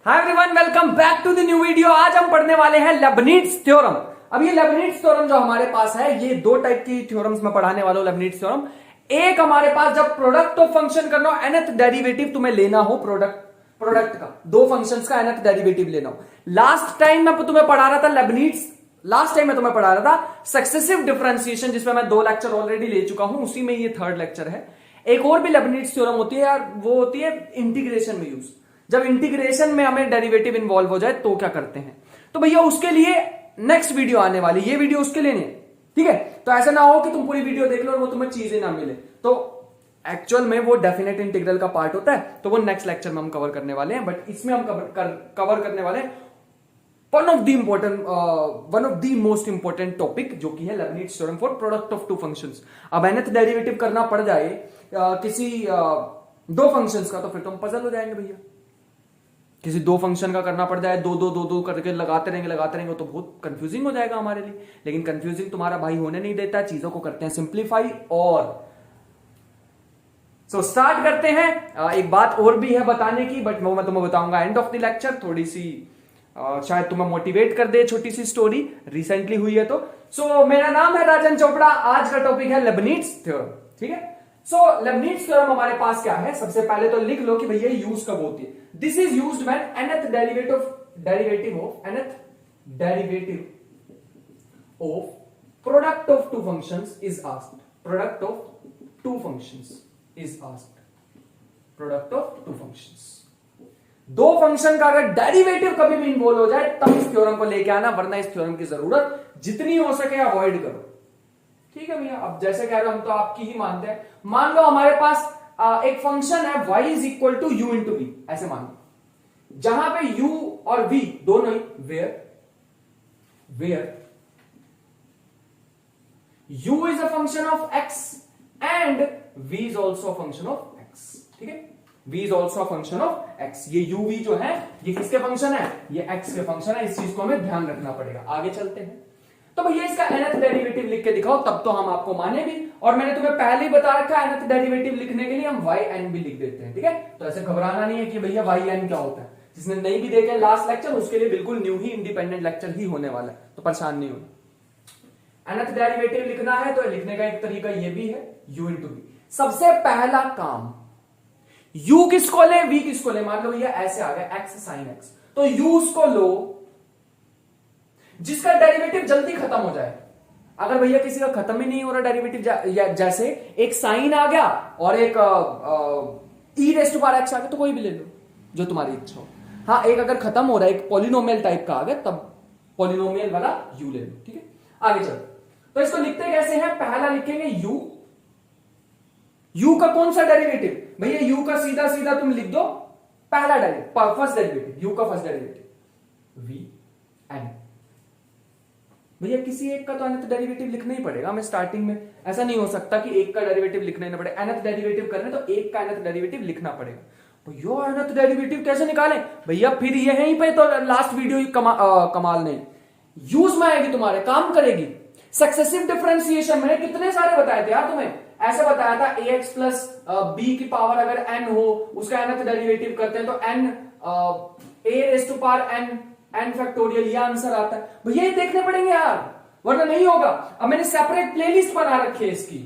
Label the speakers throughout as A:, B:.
A: Hi everyone, welcome back to the new video. आज हम पढ़ने वाले हैं लेबनिज थ्योरम। अब ये लेबनिज थ्योरम जो हमारे पास है, ये दो टाइप की थ्योरम्स में पढ़ाने वाला हूं। लेबनिज थ्योरम एक हमारे पास जब प्रोडक्ट ऑफ फंक्शन करना हो, nth डेरिवेटिव तुम्हें लेना हो, प्रोडक्ट का दो फंक्शंस का nth डेरिवेटिव लेना हो। लास्ट टाइम मैं तुम्हें पढ़ा रहा था मैं तुम्हें पढ़ा रहा था सक्सेसिव डिफरेंशिएशन, जिसमें मैं 2 लेक्चर ऑलरेडी ले चुका हूं, उसी में ये 3rd लेक्चर है। एक और भी लेबनिज थ्योरम होती है यार, वो होती है इंटीग्रेशन में यूज। जब इंटीग्रेशन में हमें डेरिवेटिव इन्वॉल्व हो जाए तो क्या करते हैं, तो भैया उसके लिए नेक्स्ट वीडियो आने वाली, ये वीडियो उसके लिए नहीं है, ठीक है। तो ऐसा ना हो कि तुम पूरी वीडियो देख लो और वो तुम्हें चीजें ना मिले। तो एक्चुअल में वो डेफिनेट इंटीग्रल का पार्ट होता है, तो वो नेक्स्ट लेक्चर में हम कवर करने वाले हैं। बट इसमें हम कवर करने वाले हैं one of the most important topic, जो कि है Leibniz theorem for product of two functions. अब nth डेरिवेटिव करना पड़ जाए किसी दो फंक्शंस का, तो फिर तो हम पजल हो जाएंगे भैया। किसी दो फंक्शन का करना पड़ जाए, दो करके लगाते रहेंगे तो बहुत कंफ्यूजिंग हो जाएगा हमारे लिए। लेकिन कंफ्यूजिंग तुम्हारा भाई होने नहीं देता, चीजों को करते हैं सिंप्लीफाई। और स्टार्ट करते हैं। एक बात और भी है बताने की, बट वो मैं तुम्हें बताऊंगा एंड ऑफ द लेक्चर। थोड़ी सी शायद तुम्हें मोटिवेट कर दे, छोटी सी स्टोरी रिसेंटली हुई है तो। मेरा नाम है राजन चोपड़ा, आज का टॉपिक है लेबनिज थ्योरम, ठीक है। लेबनिज थ्योरम हमारे पास क्या है, सबसे पहले तो लिख लो कि भैया यूज कब होती है। This is used when nth derivative of product of two functions is asked. Product of two functions is asked. Product of two functions, दो फंक्शन का अगर डेरिवेटिव कभी भी इन्वॉल्व हो जाए तब इस थ्योरम को लेके आना, वरना इस थ्योरम की जरूरत जितनी हो सके अवॉइड करो, ठीक है भैया। अब जैसे कह रहे हो हम तो आपकी ही मानते हैं। मान लो हमारे पास एक फंक्शन है y is equal to u into v, ऐसे मान लो, जहां पे u और v दोनों ही where u is a function of x and v is also function of x, ठीक है। v is also function of x। ये uv जो है ये किसके फंक्शन है, ये x के फंक्शन है। इस चीज को हमें ध्यान रखना पड़ेगा। आगे चलते हैं, तो भैया इसका nth डेरिवेटिव लिख के दिखाओ, तब तो हम आपको माने भी। और मैंने तुम्हें पहले ही बता रखा है nth डेरिवेटिव लिखने के लिए हम yn भी लिख देते हैं, ठीक है। तो ऐसे घबराना नहीं है कि भैया yn क्या होता है। जिसने नहीं भी देखे लास्ट लेक्चर, उसके लिए बिल्कुल न्यू ही इंडिपेंडेंट लेक्चर ही होने वाला है, तो परेशान नहीं होना। nth डेरिवेटिव लिखना है तो लिखने का एक तरीका ये भी है, u इंटू वी। सबसे पहला काम, u किसको ले, v किसको ले। मान लो भैया ऐसे आ गया x sin x, तो u उसको लो जिसका डेरिवेटिव जल्दी खत्म हो जाए। अगर भैया किसी का खत्म ही नहीं हो रहा डेरिवेटिव, जैसे एक साइन आ गया और एक e raise to power x आ गया, तो कोई भी ले लो जो तुम्हारी इच्छा हो। हाँ, एक अगर खत्म हो रहा है, एक पॉलिनोमियल टाइप का आ गया, तब पॉलिनोमियल वाला u ले लो, ठीक है। आगे चलो, तो इसको लिखते कैसे हैं, पहला लिखेंगे u का कौन सा डेरिवेटिव, भैया u का सीधा सीधा तुम लिख दो पहला डेरिवेटिव, फर्स्ट डेरिवेटिव, u का फर्स्ट डेरिवेटिव v n। भैया किसी एक का तो nth डेरिवेटिव लिखना ही पड़ेगा हमें स्टार्टिंग में। ऐसा नहीं हो सकता कि एक का डेरिवेटिव लिखना ही ना पड़े। nth डेरिवेटिव करने तो एक का nth डेरिवेटिव लिखना पड़ेगा। भैया nth डेरिवेटिव कैसे निकालें, भैया फिर ये यहीं पे तो लास्ट वीडियो कमाल नहीं यूज में आएगी, तुम्हारे काम करेगी। सक्सेसिव डिफरेंशिएशन में कितने सारे बताए थे यार तुम्हें। ऐसे बताया था ax प्लस b की पावर अगर n हो, उसका nth डेरिवेटिव करते हैं तो n a raise to power n factorial, ये आंसर आता है। भैया ये देखने पड़ेंगे यार, वरना नहीं होगा। अब मैंने सेपरेट प्लेलिस्ट बना रखी है इसकी,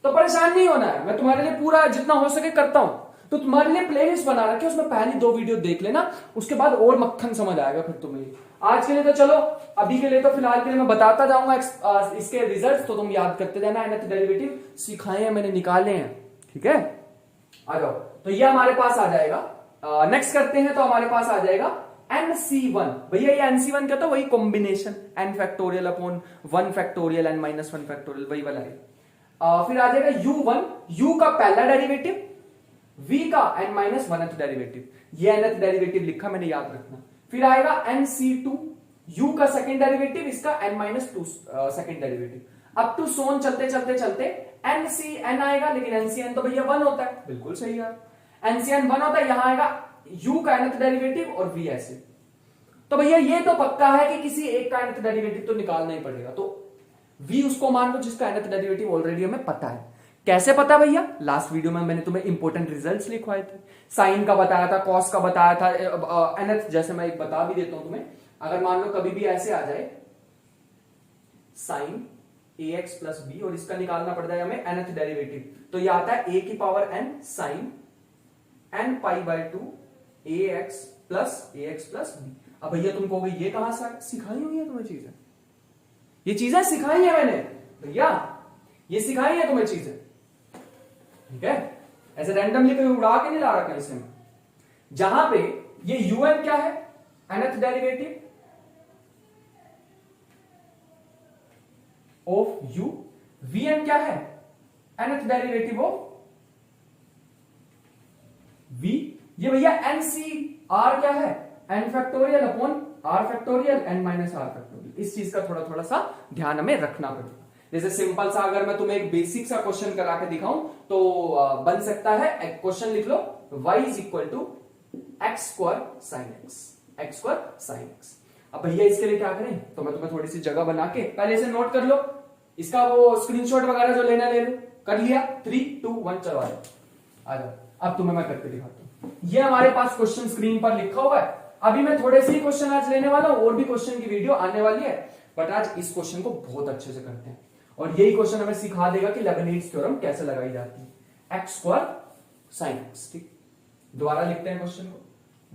A: तो परेशान नहीं होना है। मैं तुम्हारे लिए पूरा जितना हो सके करता हूं, तो तुम्हारे लिए प्लेलिस्ट बना रखी है, उसमें पहली 2 वीडियो देख लेना, उसके बाद और मक्खन समझ आएगा फिर तुम्हें। आज के लिए तो चलो, अभी के लिए तो फिलहाल के लिए मैं बताता जाऊंगा इसके रिजल्ट, तो तुम याद करते जाना। nth डेरिवेटिव सिखाए हैं मैंने, निकाले हैं, ठीक है। आ जाओ, तो ये हमारे पास आ जाएगा। नेक्स्ट करते हैं, तो हमारे पास आ जाएगा nc1। भैया ये nc1 क्या था, वही combination n factorial upon 1 factorial n minus 1 factorial, वही वाला है। फिर आ जाएगा u1, u का पहला डेरिवेटिव, v का n माइनस 1th डेरिवेटिव, ये nth डेरिवेटिव लिखा मैंने, याद रखना। फिर आएगा nc2, u का सेकंड डेरिवेटिव, इसका n minus 2 second derivative. Up to so on चलते चलते चलते ncn आएगा, लेकिन ncn तो भैया 1 होता है, बिल्कुल सही है, ncn 1 होता है। यहां आएगा u का nth डेरिवेटिव और v ऐसे। तो भैया ये तो पक्का है कि किसी एक का nth डेरिवेटिव तो निकालना ही पड़ेगा। तो v उसको मान लो जिसका nth डेरिवेटिव ऑलरेडी हमें पता है। कैसे पता भैया? लास्ट वीडियो में मैंने तुम्हें इंपॉर्टेंट रिजल्ट्स लिखवाए थे, साइन का बताया था, कॉस का बताया था, nth, जैसे मैं एक बता भी देता हूं तुम्हें, अगर मान लो कभी भी ऐसे आ जाए साइन ax प्लस बी और इसका निकालना पड़ जाए हमें nth डेरिवेटिव, तो ये आता है a की power n sine n pi by 2 ax plus b. अब भैया तुम कहोगे ये कहां से सिखाई हुई है तुम्हें चीजें? ये चीजें सिखाई है मैंने भैया, ये सिखाई है तुम्हें चीजें, ठीक है? ऐसे रैंडमली कोई उड़ा के नहीं ला रखा इसे में। जहां पे ये un क्या है? nth derivative of u, vn क्या है? nth derivative of v। ये भैया NCR क्या है? n factorial upon r factorial n minus r factorial. इस चीज का थोड़ा थोड़ा सा ध्यान हमें रखना पड़ेगा। जैसे सिंपल सा अगर मैं तुम्हें एक बेसिक सा क्वेश्चन करा के दिखाऊं तो बन सकता है, क्वेश्चन लिख लो, y is equal to x square sine x. अब भैया इसके लिए क्या करें? तो मैं तुम्हें थोड़ी सी जगह बना के पहले इसे नोट कर लो, इसका वो स्क्रीनशॉट वगैरह जो लेना ले लो, कर लिया, 3 2 1 चलो आ जाओ। अब तुम्हें मैं करके दिखाता हूं। ये हमारे पास क्वेश्चन स्क्रीन पर लिखा हुआ है। अभी मैं थोड़े से ही क्वेश्चन आज लेने वाला हूं, और भी क्वेश्चन की वीडियो आने वाली है, बट आज इस क्वेश्चन को बहुत अच्छे से करते हैं और यही क्वेश्चन हमें सिखा देगा कि लेबनीज थ्योरम कैसे लगाई जाती है। एक्स स्क्वायर साइन एक्स, ठीक, दोबारा लिखते हैं क्वेश्चन को,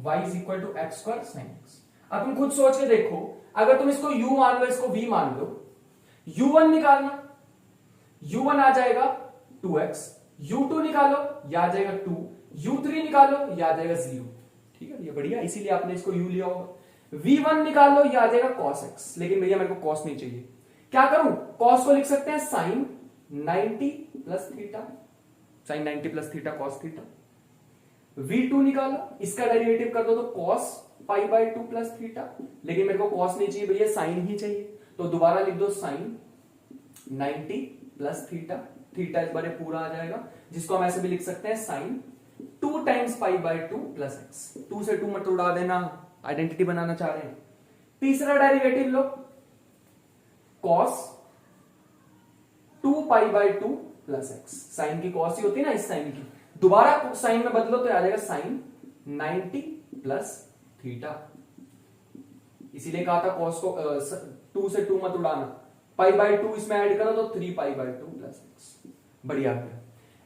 A: y is equal to x square sine x. अब तुम खुद सोच के देखो, अगर तुम इसको u मान लो, इसको v मान लो, u1 निकालना, u1 आ जाएगा 2x, u2 निकालो, या आ जाएगा 2, u3 निकालो, या आ जाएगा 0, ठीक है? ये बढ़िया, इसीलिए आपने इसको u लिया होगा। v1 निकालो, या आ जाएगा cos x, लेकिन भैया मेरे को cos नहीं चाहिए, क्या करूं? cos को लिख सकते हैं sine 90 plus theta, sine 90 plus theta cos theta. v2 निकालो, इसका डेरिवेटिव कर दो तो cos pi by 2 plus theta, लेकिन मेरे को cos नहीं चाहिए भैया, साइन ही चाहिए, तो दोबारा लिख दो साइन 90 प्लस थीटा, थीटा इस बार पूरा आ जाएगा, जिसको हम ऐसे भी लिख सकते हैं sine 2 times pi by 2 plus x. 2 से 2 मत उड़ा देना, आइडेंटिटी बनाना चाह रहे हैं। तीसरा डेरिवेटिव लो, cos 2 pi by 2 plus x, sine की cos ही होती है ना इस साइन की, दोबारा साइन में बदलो तो आ जाएगा साइन 90 प्लस थीटा। इसीलिए कहा था cos को 2 से 2 मत उड़ाना, पाई बाय 2 इसमें ऐड करो तो 3 पाई बाय 2 प्लस एक्स। बढ़िया,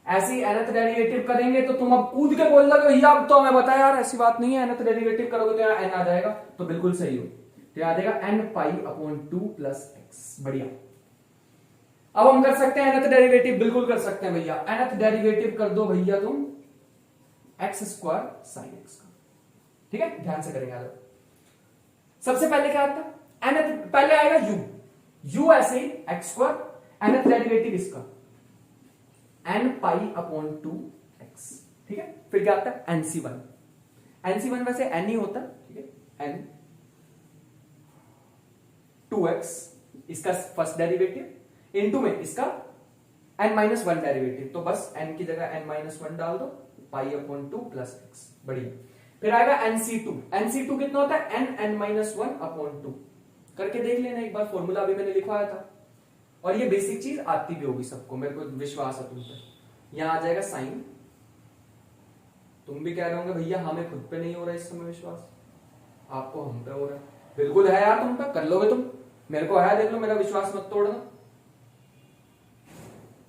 A: ऐसे ही nth डेरिवेटिव करेंगे तो तुम अब कूद के बोल दोगे भैया अब तो हमें बताया यार, ऐसी बात नहीं है, nth डेरिवेटिव करोगे तो यहाँ n आ जाएगा, तो बिल्कुल सही हो, तो यहाँ आ जाएगा n pi upon 2 plus x. बढ़िया, अब हम कर सकते हैं nth डेरिवेटिव, बिल्कुल कर सकते हैं भैया। nth डेरिवेटिव कर दो भैया तुम एक्स स्क्वायर साइन एक्स का, ठीक है? ध्यान से करेंगे। सबसे पहले क्या आता है? nth पहले आएगा u ऐसे ही एक्स स्क्वायर, nth डेरिवेटिव इसका n पाई अपॉन 2 एक्स, ठीक है? फिर क्या आता है? nc1 वैसे n ही होता है, ठीक है? n 2x इसका फर्स्ट डेरिवेटिव इनटू में इसका n माइनस 1 डेरिवेटिव, तो बस n की जगह n माइनस 1 डाल दो, पाई अपॉन 2 प्लस एक्स। बढ़िया, फिर आएगा nc2 कितना होता है? n माइनस 1 अपॉन 2, करके देख लेना एक बार, फॉर्मूला भी मैंने लिखवाया था, और ये बेसिक चीज आती भी होगी सबको, मेरे को विश्वास है तुम पर। यहां आ जाएगा साइन, तुम भी कह रहे होंगे भैया हमें खुद पे नहीं हो रहा इस समय विश्वास, आपको हम पे हो रहा है। बिल्कुल है यार, तुम पे कर लोगे तुम, मेरे को है, देख लो, मेरा विश्वास मत तोड़ना।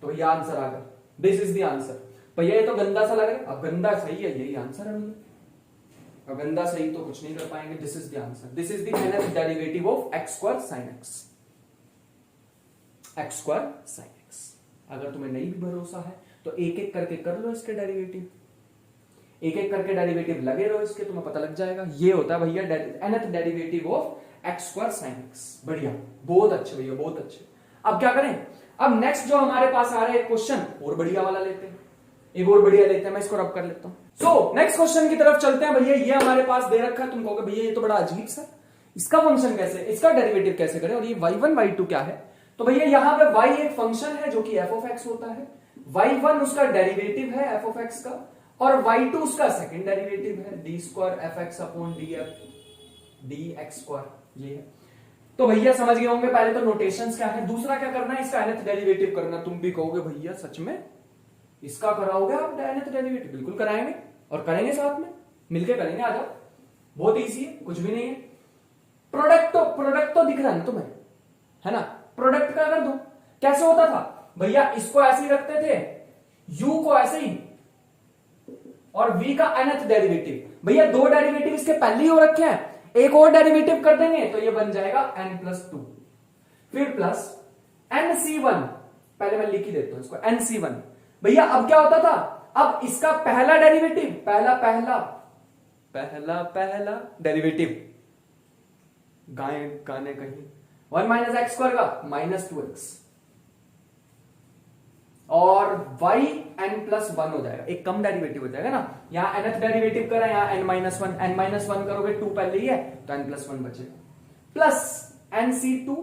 A: तो ये आंसर आ गया, दिस इज द आंसर। भैया ये तो गंदा सा लग रहा है, अब गंदा सही है, यही आंसर है भैया, अब गंदा सही तो कुछ नहीं कर पाएंगे। This is the answer, this is the nth derivative of x square sine x, x square sine x. अगर तुम्हें नहीं भी भरोसा है तो एक एक करके कर लो इसके डेरिवेटिव, एक एक करके डेरिवेटिव लगे रहो इसके, तुम्हें पता लग जाएगा। ये होता है भैया nth derivative of x square sine x. बढ़िया, बहुत अच्छे भैया, बहुत अच्छे। अब क्या करें? अब नेक्स्ट जो हमारे पास आ रहा है क्वेश्चन, और बढ़िया वाला लेते हैं, एक और बढ़िया लेते हैं, मैं इसको रब कर लेता हूं। सो नेक्स्ट क्वेश्चन की तरफ चलते हैं भैया। ये हमारे पास दे रखा है, तुम कहोगे भैया ये तो बड़ा अजीब सा, इसका फंक्शन कैसे, इसका डेरिवेटिव कैसे करें, और ये y1 y2 क्या है? तो भैया यहां पे y एक फंक्शन है जो कि f ऑफ x होता है, y1 उसका डेरिवेटिव है f ऑफ x का, और y2 उसका सेकंड डेरिवेटिव है d square fx upon dx square, ये है। तो भैया समझ गए होंगे पहले तो नोटेशंस क्या है, दूसरा क्या करना है, इसका nth डेरिवेटिव करना। तुम भी कहोगे भैया सच में इसका कराओगे आप nth डेरिवेटिव? बिल्कुल कराएंगे और करेंगे साथ में, मिलके करेंगे। आ जाओ, बहुत इजी है, कुछ भी नहीं है। प्रोडक्ट तो दिख रहा है ना तुम्हें, है ना? प्रोडक्ट का कर दो। कैसे होता था भैया? इसको ऐसे ही रखते थे, u को ऐसे ही, और v का nth डेरिवेटिव। भैया दो डेरिवेटिव इसके पहले ही हो रखे हैं, एक और डेरिवेटिव कर देंगे तो ये बन जाएगा n+2, फिर प्लस nc1, पहले मैं लिख ही देता हूं इसको, nc1। भैया अब क्या होता था? अब इसका पहला डेरिवेटिव, पहला डेरिवेटिव, गाने कहीं 1 माइनस एक्स स्क्वायर का -2x, और y n+1 हो जाएगा, एक कम डेरिवेटिव हो जाएगा ना। यहां nth डेरिवेटिव करा, यहां n-1 करोगे, 2 पहले ही है तो n+1 बचेगा, प्लस nc2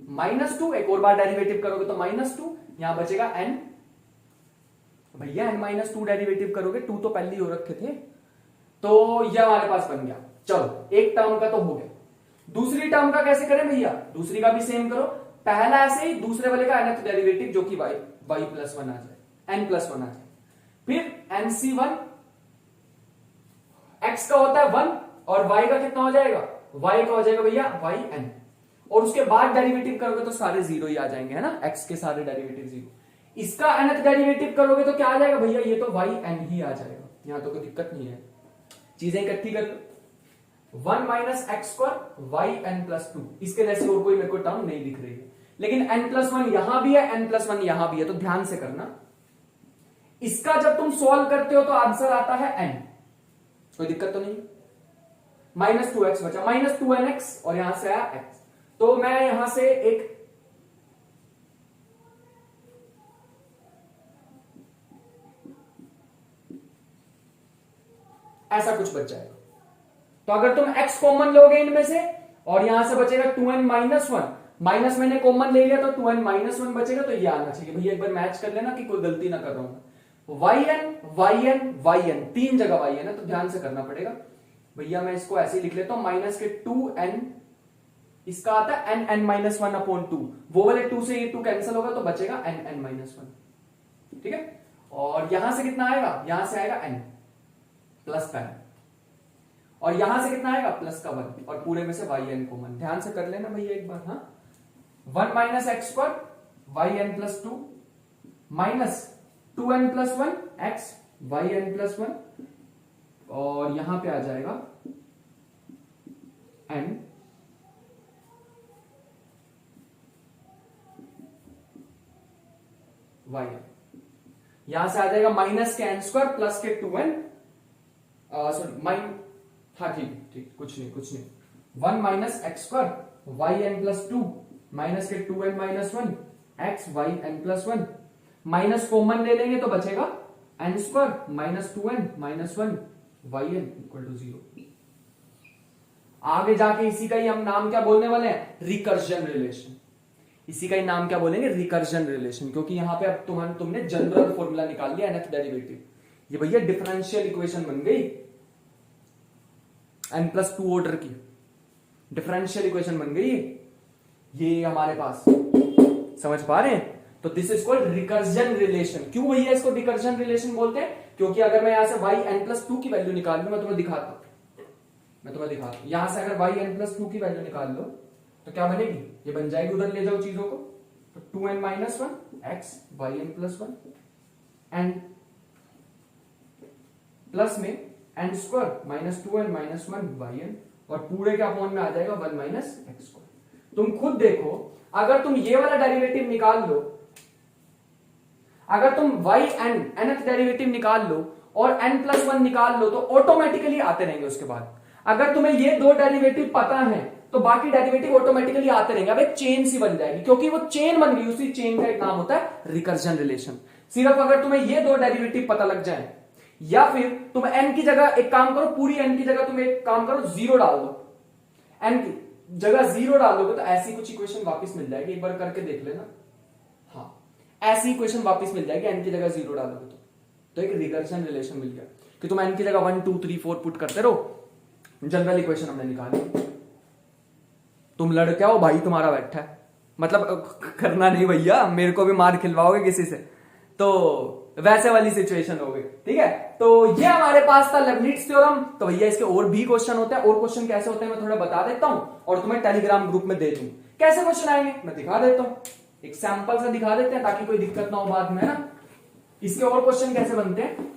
A: -2, एक और बार डेरिवेटिव करोगे तो -2, यहां बचेगा n। भैया n-2 डेरिवेटिव करोगे, 2 तो पहले ही हो रखे थे, तो ये हमारे पास बन गया। चलो एक टर्म का तो हो गया, दूसरी टर्म का कैसे करें भैया? दूसरी का भी सेम करो, पहला ऐसे ही, दूसरे वाले का nth डेरिवेटिव जो कि y+1 आ जाए, n+1 आ जाए, फिर nc1, x का होता है 1 और y का कितना हो जाएगा? y का हो जाएगा भैया yn, और उसके बाद डेरिवेटिव करोगे तो सारे जीरो ही आ जाएंगे, है ना? x के सारे डेरिवेटिव जीरो। इसका nth डेरिवेटिव करोगे तो क्या आ जाएगा भैया? ये तो yn ही आ जाएगा, यहां तो कोई दिक्कत नहीं है। चीजें इकट्ठी कर लो, 1 माइनस एक्स स्क्वायर yn+2, इसके जैसे और कोई मेरे को टर्म नहीं दिख रही है, लेकिन n+1 यहां भी है, n+1 यहां भी है, तो ध्यान से करना। इसका जब तुम सॉल्व करते हो तो आंसर आता है n, कोई दिक्कत तो नहीं। -2x बचा, -2nx, और यहां से आया x, तो मैं यहां से एक ऐसा कुछ बच जाएगा। तो अगर तुम x कॉमन लोगे इनमें से, और यहां से बचेगा 2n-1, माइनस मैंने कॉमन ले लिया तो 2n-1 बचेगा, तो ये आना चाहिए भैया। एक बार मैच कर लेना कि कोई गलती ना कर रहा हूं। yn, तीन जगह y है ना, तो ध्यान से करना पड़ेगा भैया। मैं इसको ऐसे ही लिख लेता हूं, माइनस के 2n, इसका आता है n-1/2, वो वाले 2 से ये 2 कैंसिल होगा तो बचेगा n-1, ठीक है। और यहां से कितना आएगा? यहां से आएगा n प्लस का n, और यहां से कितना आएगा? प्लस का 1, और पूरे में से yn कॉमन। ध्यान से कर लेना भैया एक बार। हाँ, 1 minus x square yn+2 minus 2n+1 x yn+1, और यहां पे आ जाएगा n yn। यहां से आ जाएगा माइनस के n स्क्वायर प्लस के 2n, सॉरी हाँ ठीक, कुछ नहीं, 1 minus x square yn+2 minus के 2n-1 x yn+1, minus common ले लेंगे तो बचेगा n square minus 2n-1 yn = 0। आगे जाके इसी का ही हम नाम क्या बोलने वाले हैं? Recursion relation. इसी का ही नाम क्या बोलेंगे? रिकर्जन रिलेशन, क्योंकि यहां पे अब तुमने जनरल फॉर्मूला निकाल लिया nth डेरिवेटिव। ये भैया डिफरेंशियल इक्वेशन बन गई, n+2 ऑर्डर की डिफरेंशियल इक्वेशन बन गई ये हमारे पास। समझ पा रहे हैं? तो this is called recursion relation. क्यों भैया इसको रिकर्जन रिलेशन बोलते हैं? क्योंकि अगर मैं यहां से yn+2 की वैल्यू निकाल लूं, मैं तुम्हें दिखाता हूं, यहां से अगर yn+2 की वैल्यू निकाल लो तो क्या बनेगी? ये बन जाएगी, उधर ले जाओ चीजों को, तो 2n-1 x yn+1 and plus में n square minus 2n-1 yn, और पूरे के अपॉन में आ जाएगा 1 माइनस एक्स स्क्वायर। तुम खुद देखो, अगर तुम ये वाला डेरिवेटिव निकाल लो, अगर तुम nth डेरिवेटिव निकाल लो और n+1 निकाल लो, तो ऑटोमेटिकली आते रहेंगे उसके बाद। अगर तुम्हें ये दो डेरिवेटिव पता है तो बाकी डेरिवेटिव ऑटोमेटिकली आते रहेंगे। अब एक चेन सी बन जाएगी, क्योंकि वो चेन बन गई, उसी चेन का एक नाम होता है रिकर्जन रिलेशन। सिर्फ अगर तुम्हें ये दो डेरिवेटिव पता लग जाए, या फिर तुम n की जगह एक काम करो, पूरी n की जगह तुम एक काम करो, 0 डाल दो, n की जगह 0 डाल दोगे तो ऐसी कुछ इक्वेशन वापस मिल जाएगी। एक बार करके देख लेना। हाँ, ऐसी इक्वेशन वापस मिल जाएगी n की जगह 0 डालोगे तो एक रिकर्जन रिलेशन मिल गया कि तुम n की जगह 1 2 3 4 पुट करते रहो, जनरल इक्वेशन हमने निकाली। तुम लड़के आओ, भाई तुम्हारा बैठा है, मतलब करना नहीं भैया, मेरे को भी मार खिलवाओगे किसी से, तो वैसे वाली सिचुएशन हो गई। ठीक है, तो ये हमारे पास था लेबनिट्ज थ्योरम। तो भैया इसके और भी क्वेश्चन होते हैं, और क्वेश्चन कैसे होते हैं मैं थोड़ा बता देता हूं और तुम्हें टेलीग्राम ग्रुप में दे दूं। कैसे क्वेश्चन आएंगे मैं दिखा देता हूं, एक सैंपल से दिखा देते हैं ताकि कोई दिक्कत ना हो बाद में, है ना। इसके और क्वेश्चन कैसे बनते हैं,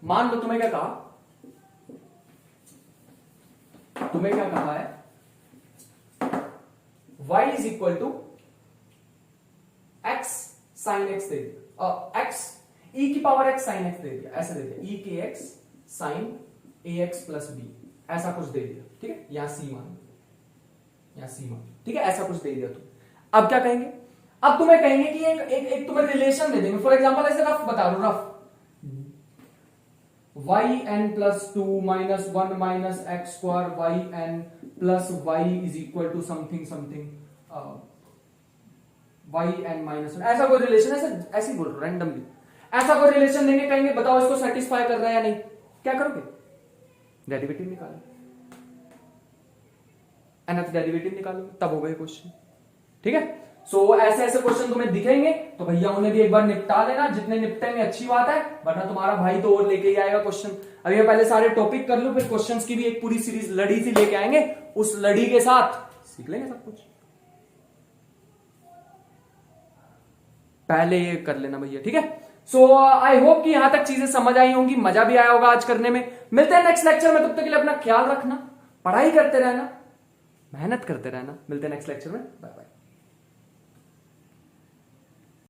A: मान लो तुम्हें क्या कहा, है y is equal to x sine x दे दिया, x e की पावर x साइन x दे दिया, ऐसा दे दिया e के x sine ax plus b, ऐसा कुछ दे दिया। ठीक है, यहां c मान, ठीक है, ऐसा कुछ दे दिया तुम। अब क्या कहेंगे, अब तुम्हें कहेंगे कि एक तुम्हें रिलेशन दे देंगे। फॉर एग्जांपल ऐसे रफ बता दो, rough yn plus 2 minus 1 minus x square yn plus y is equal to something yn minus 1, ऐसा कोई रिलेशन, ऐसे ही बोल रहा रैंडमली, ऐसा कोई रिलेशन देंगे, कहेंगे बताओ इसको सेटिस्फाई कर रहा है या नहीं। क्या करोगे, डेरिवेटिव निकालो, nth डेरिवेटिव निकालोगे, तब हो गए क्वेश्चन। ठीक है, सो ऐसे ऐसे क्वेश्चन तुम्हें दिखेंगे तो भैया उन्हें भी एक बार निपटा लेना, जितने निपटेंगे अच्छी बात है, वरना तुम्हारा भाई तो और लेके ही आएगा क्वेश्चन। अभी मैं पहले सारे टॉपिक कर लूं, फिर क्वेश्चंस की भी एक पूरी सीरीज लड़ी सी लेके आएंगे, उस लड़ी के साथ सीख लेंगे सब कुछ। पहले ये कर लेना भैया, ठीक है। सो आई होप कि यहां तक चीजें समझ आई होंगी, मजा भी आया होगा आज करने में। मिलते हैं नेक्स्ट लेक्चर में, तब तक के लिए अपना ख्याल रखना, पढ़ाई करते रहना, मेहनत करते रहना। मिलते हैं नेक्स्ट लेक्चर में, बाय बाय।